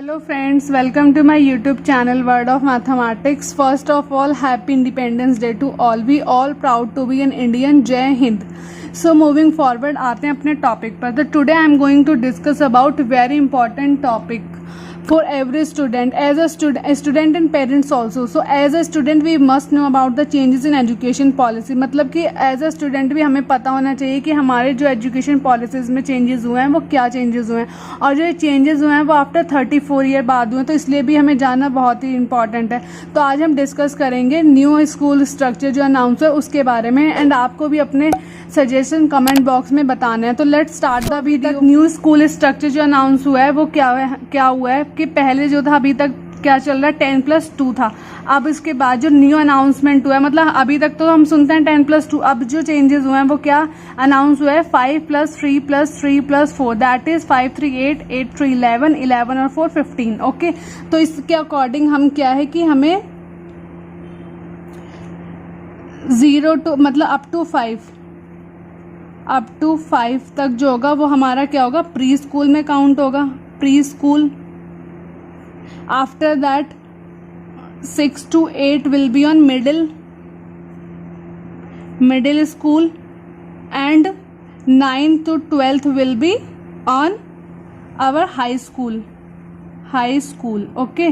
Hello friends, welcome to my YouTube channel Word of Mathematics. First of all, happy Independence Day to all. We all proud to be an Indian. Jai Hind. So moving forward आते हैं अपने topic पर. तो today I am going to discuss about very important topic for every student, as a student and parents also. So as a student we must know about the changes in education policy. मतलब कि as a student भी हमें पता होना चाहिए कि हमारे जो एजुकेशन पॉलिसीज़ में चेंजेस हुए हैं वो क्या चेंजेस हुए हैं, और जो ये चेंजेस हुए हैं वो आफ्टर 34 ईयर बाद हुए हैं, तो इसलिए भी हमें जानना बहुत ही इंपॉर्टेंट है. तो आज हम डिस्कस करेंगे न्यू स्कूल स्ट्रक्चर जो अनाउंस है उसके बारे में, एंड आपको भी अपने सजेशन कमेंट बॉक्स में बताना है. तो let's start the video. New school structure जो अनाउंस हुआ है वो क्या हुआ है कि पहले जो था अभी तक क्या चल रहा है 10+2 था. अब इसके बाद जो न्यू अनाउंसमेंट हुआ है, मतलब अभी तक तो हम सुनते हैं 10+2, अब जो चेंजेस हुए हैं वो क्या अनाउंस हुआ है 5+3+3+4, दैट इज 5 3 8 8 3 11 11 और 4 15. ओके, तो इसके अकॉर्डिंग हम क्या है कि हमें 0 to मतलब अप टू 5 तक जो होगा वो हमारा क्या होगा, प्री स्कूल में काउंट होगा, pre school. After that 6 to 8 will be on middle school, and 9 to 12th will be on our high school. Okay,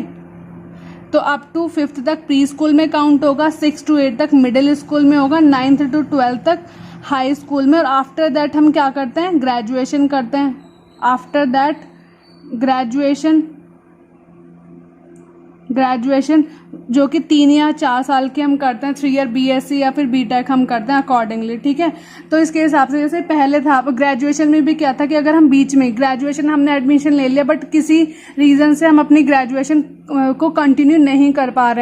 तो अप टू 5th तक प्री स्कूल में काउंट होगा, 6 to 8 तक मिडिल स्कूल में होगा, 9th to 12th तक high school में, और आफ्टर दैट हम क्या करते हैं, ग्रेजुएशन करते हैं. आफ्टर दैट ग्रेजुएशन जो कि 3 या 4 साल के हम करते हैं, 3 ईयर BSc या फिर BTech हम करते हैं अकॉर्डिंगली. ठीक है, तो इसके हिसाब से जैसे पहले था, ग्रेजुएशन में भी क्या था कि अगर हम बीच में ग्रेजुएशन हमने एडमिशन ले लिया बट किसी रीज़न से हम अपनी ग्रेजुएशन को कंटिन्यू नहीं कर पाते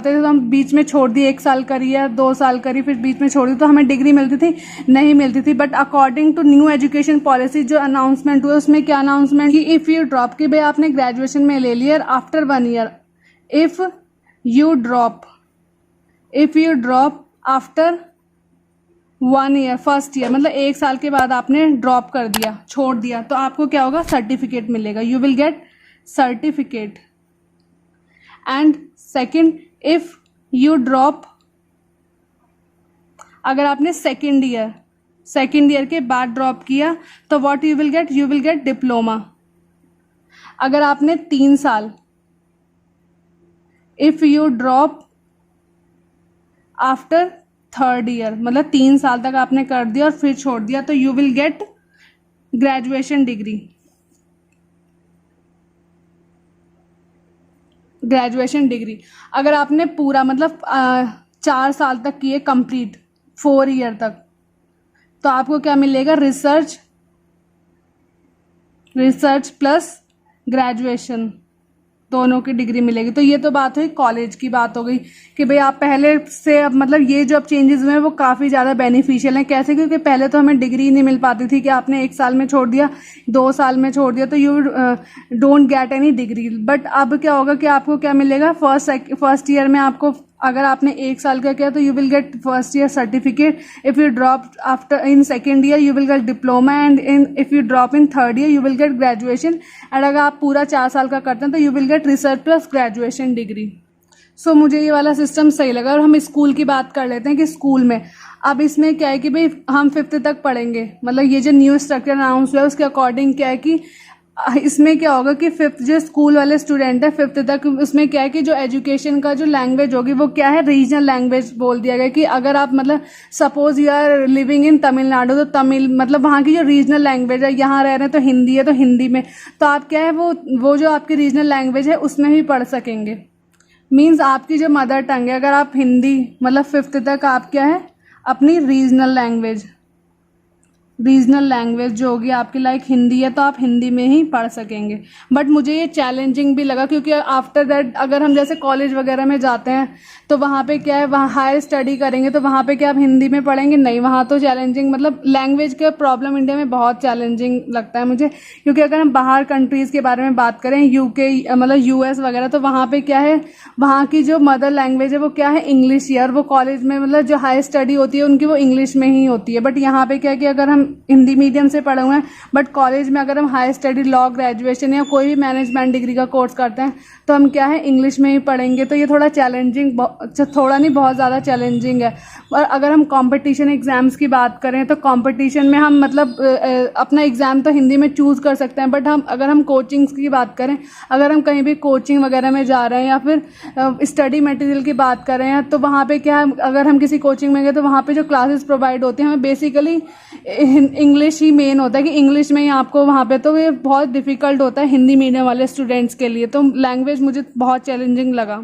थे, तो हम बीच में छोड़ दिए, 1 साल करी या 2 साल करी फिर बीच में छोड़ दी, तो हमें डिग्री मिलती थी नहीं मिलती थी. But according to new education policy जो अनाउंसमेंट हुआ उसमें क्या अनाउंसमेंट कि इफ़ यू ड्रॉप, कि भाई आपने ग्रेजुएशन में ले लिया after 1 year, if you drop after 1 year, first year मतलब 1 साल के बाद आपने ड्रॉप कर दिया, छोड़ दिया, तो आपको क्या होगा, सर्टिफिकेट मिलेगा, you will gate certificate. And second, if you drop, अगर आपने सेकेंड ईयर के बाद ड्रॉप किया तो what you will get diploma. अगर आपने 3 साल, if you drop after 3rd year, मतलब 3 साल तक आपने कर दिया और फिर छोड़ दिया, तो you will get graduation degree. अगर आपने पूरा मतलब 4 साल तक किए कंप्लीट, 4 ईयर तक, तो आपको क्या मिलेगा, रिसर्च प्लस ग्रेजुएशन दोनों की डिग्री मिलेगी. तो ये तो बात हुई, कॉलेज की बात हो गई कि भाई आप पहले से अब मतलब ये जो अब चेंजेस हुए हैं वो काफ़ी ज़्यादा बेनिफिशियल हैं. कैसे, क्योंकि पहले तो हमें डिग्री नहीं मिल पाती थी कि आपने 1 साल में छोड़ दिया, 2 साल में छोड़ दिया, तो you don't get any degree. But अब क्या होगा कि आपको क्या मिलेगा, फर्स्ट ईयर में आपको, अगर आपने 1 साल का किया तो you will get first year certificate. If you drop after in second year you will get diploma, and if you drop in 3rd year you will get graduation. And अगर आप पूरा 4 साल का करते हैं तो you will get research plus graduation degree. So मुझे ये वाला सिस्टम सही लगा. और हम स्कूल की बात कर लेते हैं कि स्कूल में अब इसमें क्या है कि भाई हम 5th तक पढ़ेंगे, मतलब ये जो न्यू स्ट्रक्चर अनाउंस हुआ है उसके अकॉर्डिंग क्या है कि इसमें क्या होगा कि 5th जो स्कूल वाले स्टूडेंट है 5th तक, उसमें क्या है कि जो एजुकेशन का जो लैंग्वेज होगी वो क्या है, रीजनल लैंग्वेज बोल दिया गया कि अगर आप मतलब suppose you are living in Tamil Nadu, तो तमिल मतलब वहाँ की जो रीजनल लैंग्वेज है, यहाँ रह रहे हैं तो हिंदी है तो हिंदी में, तो आप क्या है वो जो आपकी रीजनल लैंग्वेज है उसमें भी पढ़ सकेंगे. मीन्स आपकी जो मदर टंग है, अगर आप हिंदी मतलब 5th तक आप क्या है अपनी रीजनल लैंग्वेज जो होगी आपकी लाइक हिंदी है तो आप हिंदी में ही पढ़ सकेंगे. बट मुझे ये चैलेंजिंग भी लगा, क्योंकि आफ्टर दैट अगर हम जैसे कॉलेज वगैरह में जाते हैं तो वहाँ पे क्या है, वहाँ हायर स्टडी करेंगे तो वहाँ पे क्या आप हिंदी में पढ़ेंगे, नहीं, वहाँ तो चैलेंजिंग, मतलब लैंग्वेज का प्रॉब्लम इंडिया में बहुत चैलेंजिंग लगता है मुझे. क्योंकि अगर हम बाहर कंट्रीज़ के बारे में बात करें, UK मतलब US वगैरह, तो वहाँ पे क्या है, वहाँ की जो मदर लैंग्वेज है वो क्या है, इंग्लिश ही है, और वो कॉलेज में मतलब जो हायर स्टडी होती है उनकी वो इंग्लिश में ही होती है. बट यहाँ पे क्या है कि अगर हम हिंदी मीडियम से पढ़े हुए हैं, बट कॉलेज में अगर हम हाई स्टडी लॉ ग्रेजुएशन या कोई भी मैनेजमेंट डिग्री का कोर्स करते हैं तो हम क्या है इंग्लिश में ही पढ़ेंगे। तो ये थोड़ा चैलेंजिंग, थोड़ा नहीं बहुत ज़्यादा चैलेंजिंग है। और अगर हम कंपटीशन एग्ज़ाम्स की बात करें तो कंपटीशन में हम मतलब अपना एग्ज़ाम तो हिंदी में चूज़ कर सकते हैं, बट अगर हम कोचिंग्स की बात करें, अगर हम कहीं भी कोचिंग वगैरह में जा रहे हैं या फिर स्टडी मटेरियल की बात कर रहे हैं तो वहाँ पे क्या है, अगर हम किसी कोचिंग में गए तो वहाँ पे जो क्लासेस प्रोवाइड होती हैं हमें बेसिकली इंग्लिश ही मेन होता है कि इंग्लिश में ही आपको वहाँ पे, तो ये बहुत डिफ़िकल्ट होता है हिंदी मीडियम वाले स्टूडेंट्स के लिए। तो लैंग्वेज मुझे बहुत चैलेंजिंग लगा।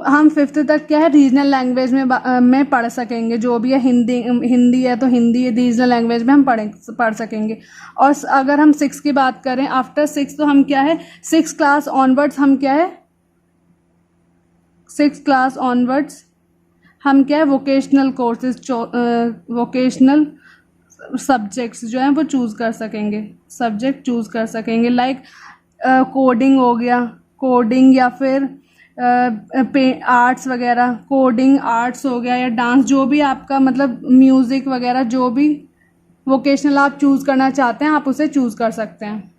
हम 5th तक क्या है रीजनल लैंग्वेज में पढ़ सकेंगे, जो भी है हिंदी है तो हिंदी रीजनल लैंग्वेज में हम पढ़ सकेंगे। और अगर हम 6 की बात करें, आफ्टर 6 तो हम क्या है 6 क्लास ऑनवर्ड्स हम क्या है 6 क्लास ऑनवर्ड्स हम क्या है वोकेशनल कोर्सेज, वोकेशनल सब्जेक्ट्स जो हैं वो चूज़ कर सकेंगे, सब्जेक्ट चूज़ कर सकेंगे। लाइक कोडिंग हो गया, कोडिंग या फिर आर्ट्स वगैरह, कोडिंग आर्ट्स हो गया या डांस, जो भी आपका मतलब म्यूज़िक वगैरह जो भी वोकेशनल आप चूज़ करना चाहते हैं आप उसे चूज़ कर सकते हैं।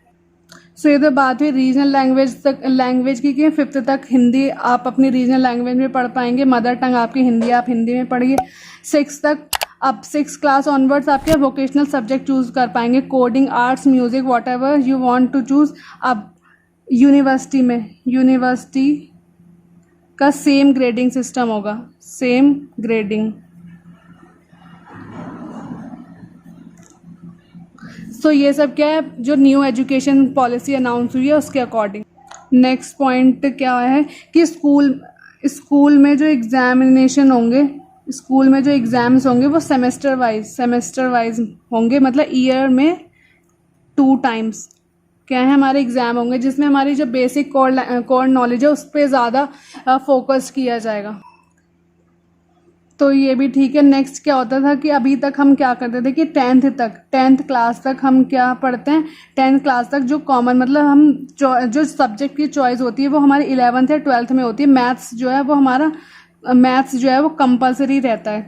सो ये तो बात हुई रीजनल लैंग्वेज की कि 5th तक हिंदी आप अपनी रीजनल लैंग्वेज में पढ़ पाएंगे, मदर टंग आपकी हिंदी, आप हिंदी में पढ़िए। 6 तक अब 6 क्लास ऑनवर्ड्स आपके वोकेशनल सब्जेक्ट चूज़ कर पाएंगे, coding arts music whatever you want to choose. अब यूनिवर्सिटी का सेम ग्रेडिंग सिस्टम होगा, सेम ग्रेडिंग। सो ये सब क्या है जो न्यू एजुकेशन पॉलिसी अनाउंस हुई है उसके अकॉर्डिंग। नेक्स्ट पॉइंट क्या है कि स्कूल में जो एग्जामिनेशन होंगे, स्कूल में जो एग्ज़ाम्स होंगे वो सेमेस्टर वाइज होंगे, मतलब ईयर में 2 टाइम्स क्या है हमारे एग्ज़ाम होंगे, जिसमें हमारी जो बेसिक कोर नॉलेज है उस पर ज़्यादा फोकस किया जाएगा। तो ये भी ठीक है। नेक्स्ट क्या होता था कि अभी तक हम क्या करते थे कि 10th क्लास तक हम क्या पढ़ते हैं, 10th क्लास तक जो कॉमन मतलब हम जो सब्जेक्ट की चॉइस होती है वो हमारी 11th या 12th में होती है। मैथ्स जो है वो कंपलसरी रहता है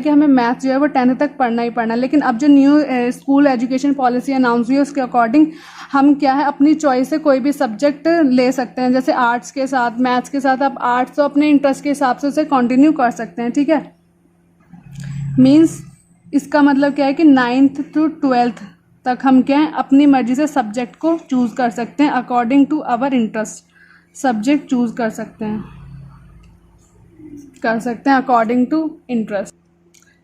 कि हमें मैथ्स जो है वो 10th तक पढ़ना ही पढ़ना है। लेकिन अब जो new school education policy announce हुई है उसके अकॉर्डिंग हम क्या है अपनी चॉइस से कोई भी सब्जेक्ट ले सकते हैं, जैसे आर्ट्स के साथ मैथ्स के साथ आप आर्ट्स तो अपने इंटरेस्ट के हिसाब से उसे कंटिन्यू कर सकते हैं, ठीक है। मीन्स इसका मतलब क्या है कि 9th to 12th तक हम क्या है अपनी मर्जी से सब्जेक्ट को चूज़ कर सकते हैं, according to our interest subject choose कर सकते हैं according to interest.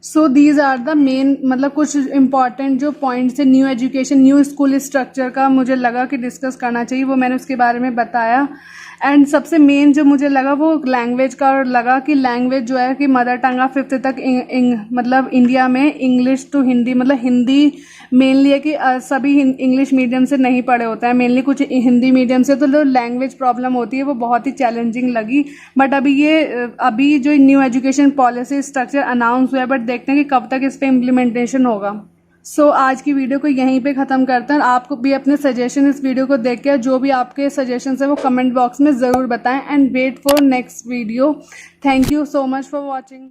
So these are the main मतलब कुछ इंपॉर्टेंट जो पॉइंट्स है न्यू स्कूल स्ट्रक्चर का मुझे लगा कि डिस्कस करना चाहिए, वो मैंने उसके बारे में बताया। एंड सबसे मेन जो मुझे लगा वो लैंग्वेज का लगा कि लैंग्वेज जो है कि मदर टंग 5th तक मतलब इंडिया में इंग्लिश टू हिंदी, मतलब हिंदी मेनली है कि सभी इंग्लिश मीडियम से नहीं पढ़े होते हैं, मेनली कुछ हिंदी मीडियम से, तो जो लैंग्वेज प्रॉब्लम होती है वो बहुत ही चैलेंजिंग लगी। बट अभी जो new education policy structure announce हुआ है, बट देखते हैं कि कब तक इस पर इम्प्लीमेंटेशन होगा। सो आज की वीडियो को यहीं पे ख़त्म करते हैं। आपको भी अपने सजेशन इस वीडियो को देख के जो भी आपके सजेशन है वो कमेंट बॉक्स में ज़रूर बताएं and wait for next video. Thank you so much for watching.